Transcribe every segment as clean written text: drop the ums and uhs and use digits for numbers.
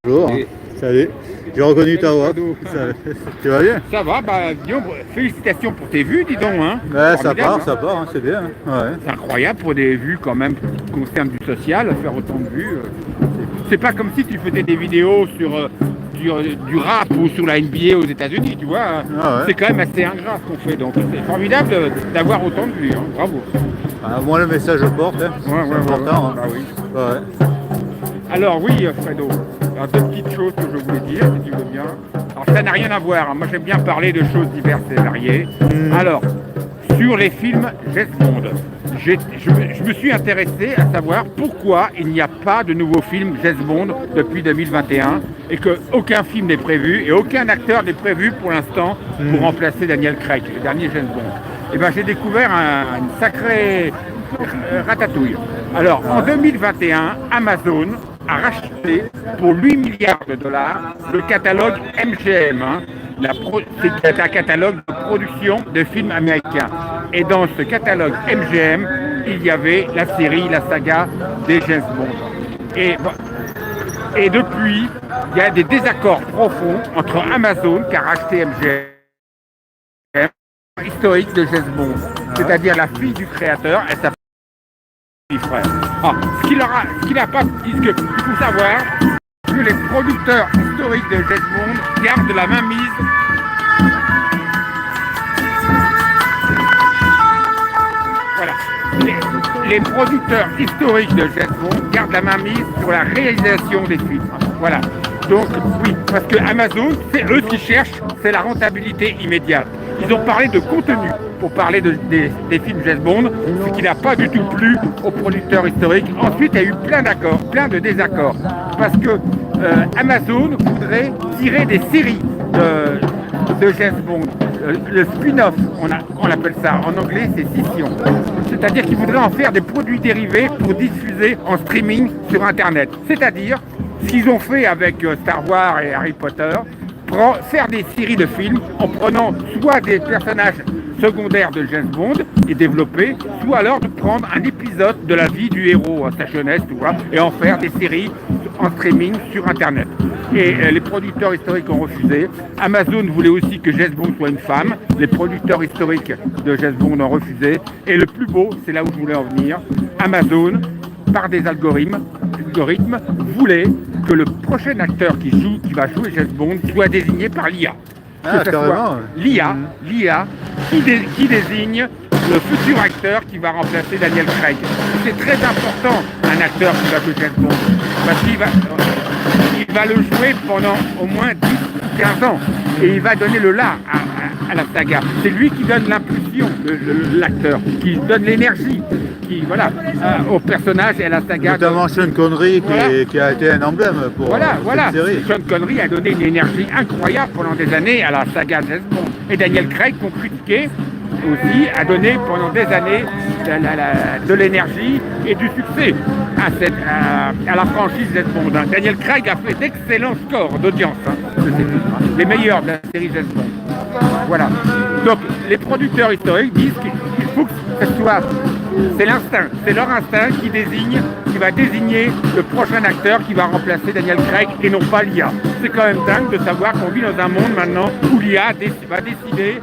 Bonjour, Et salut. J'ai reconnu ta voix. cadeau. Tu vas bien? Ça va, bah dis donc, félicitations pour tes vues, dis donc. Hein. Ouais, Formidable, ça part, hein, c'est bien. Ouais. C'est incroyable pour des vues quand même qui concernent du social, faire autant de vues. C'est pas comme si tu faisais des vidéos sur du rap ou sur la NBA aux États-Unis, tu vois. Ah ouais. C'est quand même assez ingrat ce qu'on fait, donc c'est formidable d'avoir autant de vues. Hein. Bravo. Ah, moi, le message je porte, hein. Ouais, C'est ouais, important. bah oui. Hein. Ouais. Alors oui, Fredo, alors, deux petites choses que je voulais dire, si tu veux bien. Alors ça n'a rien à voir, hein. Moi j'aime bien parler de choses diverses et variées. Alors, sur les films James Bond, je me suis intéressé à savoir pourquoi il n'y a pas de nouveau film James Bond depuis 2021 et qu'aucun film n'est prévu et aucun acteur n'est prévu pour l'instant pour remplacer Daniel Craig, le dernier James Bond. Et bien j'ai découvert une sacrée ratatouille. Alors en 2021, Amazon a racheté pour 8 milliards de dollars le catalogue MGM. Hein. C'est un catalogue de production de films américains. Et dans ce catalogue MGM, il y avait la série, la saga des James Bond. Et depuis, il y a des désaccords profonds entre Amazon, qui a racheté MGM, historique de James Bond. C'est-à-dire la fille du créateur, elle s'appelle frère. Ah, ce qu'il n'a pas dit, il faut savoir que les producteurs historiques de James Bond gardent la main mise. Voilà. Les producteurs historiques de James Bond gardent la main mise sur la réalisation des films. Voilà. Donc oui, parce que Amazon, c'est eux qui cherchent, c'est la rentabilité immédiate. Ils ont parlé de contenu pour parler des films James Bond, ce qui n'a pas du tout plu aux producteurs historiques. Ensuite, il y a eu plein d'accords, plein de désaccords, parce que Amazon voudrait tirer des séries de James Bond. Le spin-off, on appelle ça, en anglais c'est scission. C'est-à-dire qu'ils voudraient en faire des produits dérivés pour diffuser en streaming sur Internet. C'est-à-dire, ce qu'ils ont fait avec Star Wars et Harry Potter, faire des séries de films en prenant soit des personnages secondaires de James Bond et développer, soit alors de prendre un épisode de la vie du héros, sa jeunesse, tu vois, et en faire des séries en streaming sur Internet. Et les producteurs historiques ont refusé. Amazon voulait aussi que James Bond soit une femme. Les producteurs historiques de James Bond ont refusé. Et le plus beau, c'est là où je voulais en venir, Amazon, par des algorithmes, voulait que le prochain acteur qui va jouer James Bond soit désigné par l'IA. Ah, que ce soit l'IA qui désigne le futur acteur qui va remplacer Daniel Craig. C'est très important, un acteur qui va jouer James Bond, parce qu'il va le jouer pendant au moins 10-15 ans, et il va donner le là à la saga. C'est lui qui donne l'impulsion, l'acteur, qui donne l'énergie, au personnage et à la saga. Notamment Sean Connery qui a été un emblème pour cette série. Sean Connery a donné une énergie incroyable pendant des années à la saga James Bond. Et Daniel Craig, qu'on critiquait aussi, a donné pendant des années de l'énergie et du succès à la franchise James Bond. Daniel Craig a fait d'excellents scores d'audience, les meilleurs de la série James Bond. Voilà. Donc les producteurs historiques disent qu'il faut que ce soit... C'est l'instinct, c'est leur instinct qui va désigner le prochain acteur qui va remplacer Daniel Craig et non pas l'IA. C'est quand même dingue de savoir qu'on vit dans un monde maintenant où l'IA va décider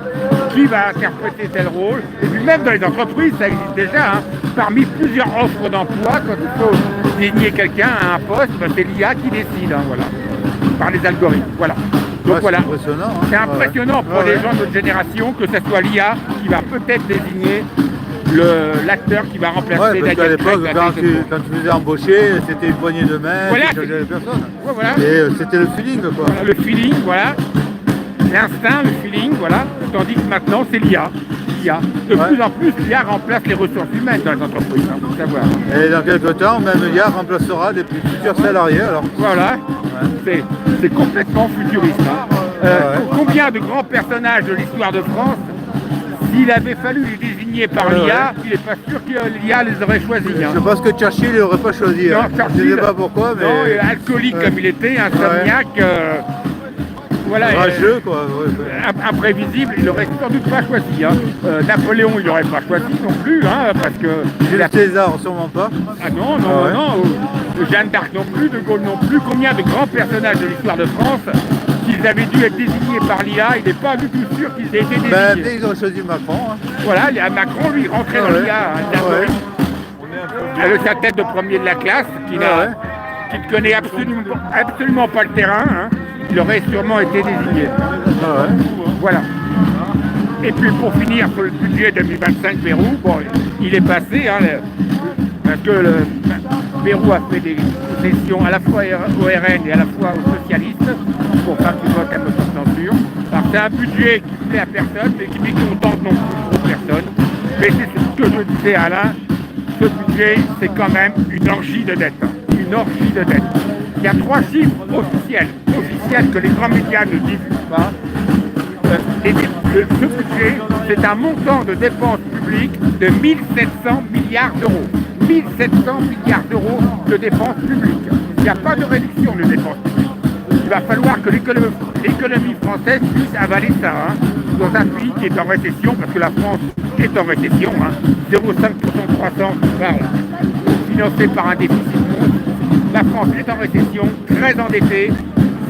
qui va interpréter tel rôle. Et puis même dans les entreprises, ça existe déjà. Hein. Parmi plusieurs offres d'emploi, quand il faut désigner quelqu'un à un poste, c'est l'IA qui décide, voilà, par les algorithmes. Voilà. Donc voilà, c'est impressionnant pour les gens de notre génération que ce soit l'IA qui va peut-être désigner l'acteur qui va remplacer Daniel Craig. Quand tu faisais embaucher, c'était une poignée de main, tu changeais les personnes. Et c'était le feeling, quoi. Voilà, le feeling, voilà. L'instinct, le feeling, voilà. Tandis que maintenant, c'est l'IA. De plus en plus, l'IA remplace les ressources humaines dans les entreprises, il faut savoir. Et dans quelques temps, même l'IA remplacera des futurs salariés, alors. Voilà. C'est complètement futuriste. Combien de grands personnages de l'histoire de France, s'il avait fallu les désigner par l'IA, il n'est pas sûr que l'IA les aurait choisis. Je pense que Churchill ne l'aurait pas choisi. Non, je ne sais pas pourquoi, mais... Non, alcoolique comme il était, insomniaque. Voilà, rageux, quoi. imprévisible, il aurait sans doute pas choisi. Hein. Napoléon, il n'aurait pas choisi non plus, hein, parce que... Jules César, sûrement pas. Ah non, non, non. Jeanne d'Arc non plus, De Gaulle non plus. Combien de grands personnages de l'histoire de France, s'ils avaient dû être désignés par l'IA, il n'est pas du tout sûr qu'ils aient été désignés. Ben, ils ont choisi Macron. Hein. Voilà, il y a Macron, lui, rentré dans l'IA. Avec sa tête de premier de la classe, qui ne connaît absolument pas le terrain, hein, il aurait sûrement été désigné. Voilà. Et puis pour finir sur le budget 2025 Bayrou, bon, il est passé, hein, parce que Bayrou a fait des concessions à la fois au RN et à la fois aux socialistes, pour pas qu'ils votent à notre censure. Alors c'est un budget qui plaît à personne, mais qui ne contente non plus pour personne. Mais c'est ce que je disais Alain, ce budget c'est quand même une orgie de dette. Une orgie de dette. Il y a 3 chiffres officiels que les grands médias ne diffusent pas. Ce budget, c'est un montant de dépenses publiques de 1700 milliards d'euros. 1700 milliards d'euros de dépenses publiques. Il n'y a pas de réduction de dépenses publiques. Il va falloir que l'économie française puisse avaler ça, hein, dans un pays qui est en récession, parce que la France est en récession, hein, 0,5% de croissance, financé par un déficit monstre. La France est en récession, très endettée,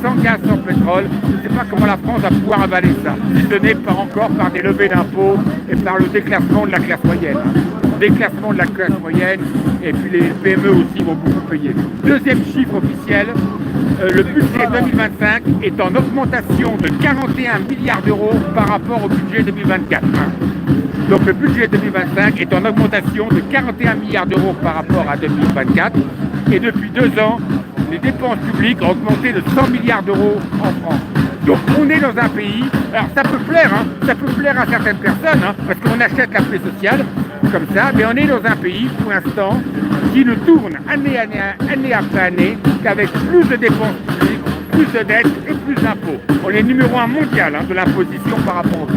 sans gaz, sans pétrole. Je ne sais pas comment la France va pouvoir avaler ça, si ce n'est pas encore par des levées d'impôts et par le déclassement de la classe moyenne. Déclassement de la classe moyenne, et puis les PME aussi vont beaucoup payer. Deuxième chiffre officiel, le budget 2025 est en augmentation de 41 milliards d'euros par rapport au budget 2024. Donc le budget 2025 est en augmentation de 41 milliards d'euros par rapport à 2024. Et depuis 2 ans, les dépenses publiques ont augmenté de 100 milliards d'euros en France. Donc on est dans un pays, alors ça peut plaire, hein, ça peut plaire à certaines personnes, hein, parce qu'on achète la paix sociale comme ça, mais on est dans un pays pour l'instant qui ne tourne année après année qu'avec plus de dépenses publiques, plus de dettes et plus d'impôts. On est numéro 1 mondial, hein, de l'imposition par rapport au pays.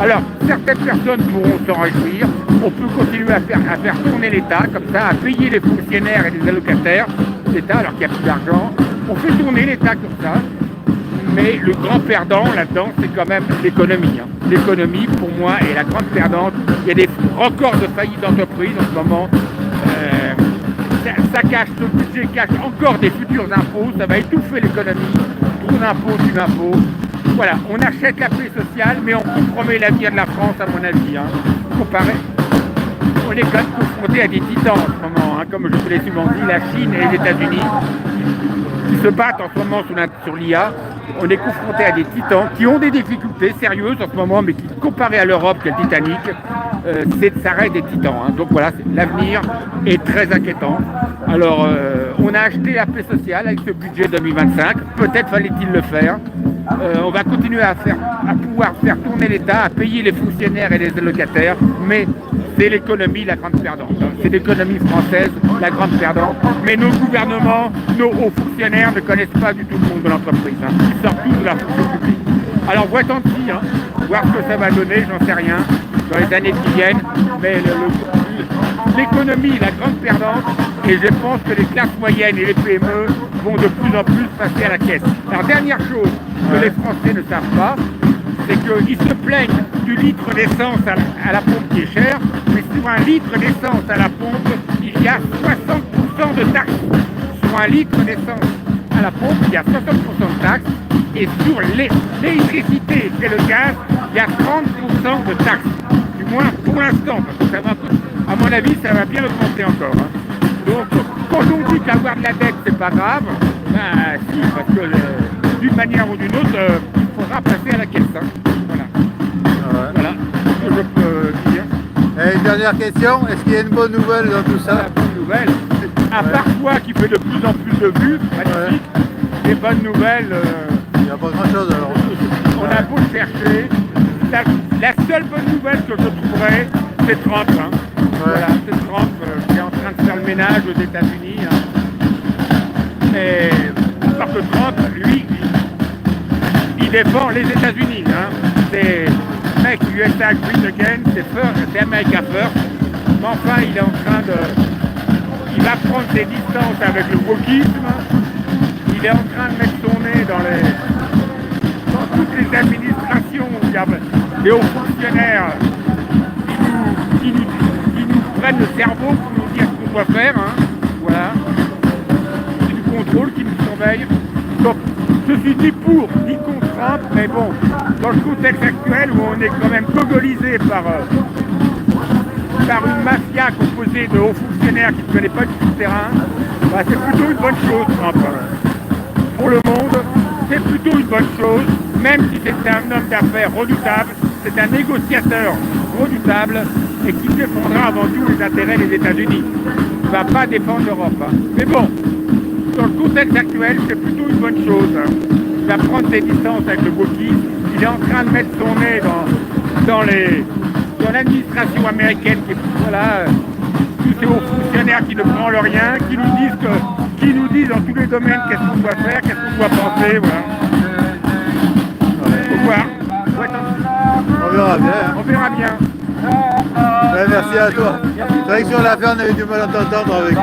Alors certaines personnes pourront s'en réjouir, on peut continuer à faire tourner l'État comme ça, à payer les fonctionnaires et les allocataires d'État alors qu'il n'y a plus d'argent. On fait tourner l'État comme ça. Mais le grand perdant là-dedans, c'est quand même l'économie. Hein. L'économie, pour moi, est la grande perdante. Il y a des records de faillites d'entreprises en ce moment. Ça cache, ce budget cache encore des futurs impôts. Ça va étouffer l'économie. Trop d'impôts, Voilà, on achète la paix sociale, mais on compromet l'avenir de la France, à mon avis. Hein. On est quand même confronté à des titans en ce moment. Hein. Comme je vous l'ai souvent dit, la Chine et les États-Unis qui se battent en ce moment sur l'IA. On est confronté à des titans qui ont des difficultés sérieuses en ce moment, mais qui, comparé à l'Europe, qui est le Titanic, ça reste des titans. Hein. Donc voilà, l'avenir est très inquiétant. Alors, on a acheté la paix sociale avec ce budget 2025. Peut-être fallait-il le faire. On va continuer à pouvoir faire tourner l'État, à payer les fonctionnaires et les allocataires, mais c'est l'économie la grande perdante. C'est l'économie française la grande perdante. Mais nos gouvernements, nos hauts fonctionnaires ne connaissent pas du tout le monde de l'entreprise. Hein. Ils sortent tous de la fonction publique. Alors voyons-y, hein, voir ce que ça va donner, j'en sais rien, dans les années qui viennent. Mais l'économie la grande perdante, et je pense que les classes moyennes et les PME vont de plus en plus passer à la caisse. Alors dernière chose que les Français ne savent pas, c'est qu'ils se plaignent du litre d'essence à la pompe qui est cher, mais sur un litre d'essence à la pompe, il y a 60% de taxes. Sur un litre d'essence à la pompe, il y a 60% de taxes, et sur l'électricité et le gaz, il y a 30% de taxes. Du moins pour l'instant, parce que ça va, à mon avis, ça va bien augmenter encore. Hein. Donc, quand on dit qu'avoir de la dette, c'est pas grave, ben si, parce que d'une manière ou d'une autre, il faudra passer à la caisse. Hein. Voilà. Voilà ce que je peux dire. Et une dernière question, est-ce qu'il y a une bonne nouvelle dans tout ça? La bonne nouvelle, à part toi qui fait de plus en plus de vues, magnifique, les bonnes nouvelles... il n'y a pas grand-chose alors. On a beau chercher, la seule bonne nouvelle que je trouverais, c'est Trump. Hein. Voilà, c'est Trump qui est en train de faire le ménage aux États-Unis. Hein. Mais parce que Trump, lui, il défend les États-Unis. Hein. C'est mec USA Green Again, c'est America First. Mais enfin, il est en train de... Il va prendre ses distances avec le wokisme. Il est en train de mettre son nez dans toutes les administrations où il y a des hauts fonctionnaires qui nous prennent le cerveau pour nous dire ce qu'on doit faire, hein, voilà, qui nous contrôlent, qui nous surveillent. Donc, je suis ni pour, ni contre Trump, mais bon, dans le contexte actuel où on est quand même gogolisé par une mafia composée de hauts fonctionnaires qui ne connaissent pas du tout le terrain, bah, c'est plutôt une bonne chose, Trump. Pour le monde, c'est plutôt une bonne chose, même si c'est un homme d'affaires redoutable, c'est un négociateur redoutable et qui défendra avant tout les intérêts des États-Unis. Il ne va pas défendre l'Europe. Hein. Mais bon, dans le contexte actuel, c'est plutôt une bonne chose. Hein. Il va prendre ses distances avec le wokisme. Il est en train de mettre son nez dans l'administration américaine voilà, tous ces hauts fonctionnaires qui ne branlent rien, qui nous disent dans tous les domaines qu'est-ce qu'on doit faire, qu'est-ce qu'on doit penser, voilà. Faut voir. Ouais. On verra bien. On verra bien. Ouais, merci à toi. C'est vrai que sur l'affaire, on avait du mal à t'entendre avec...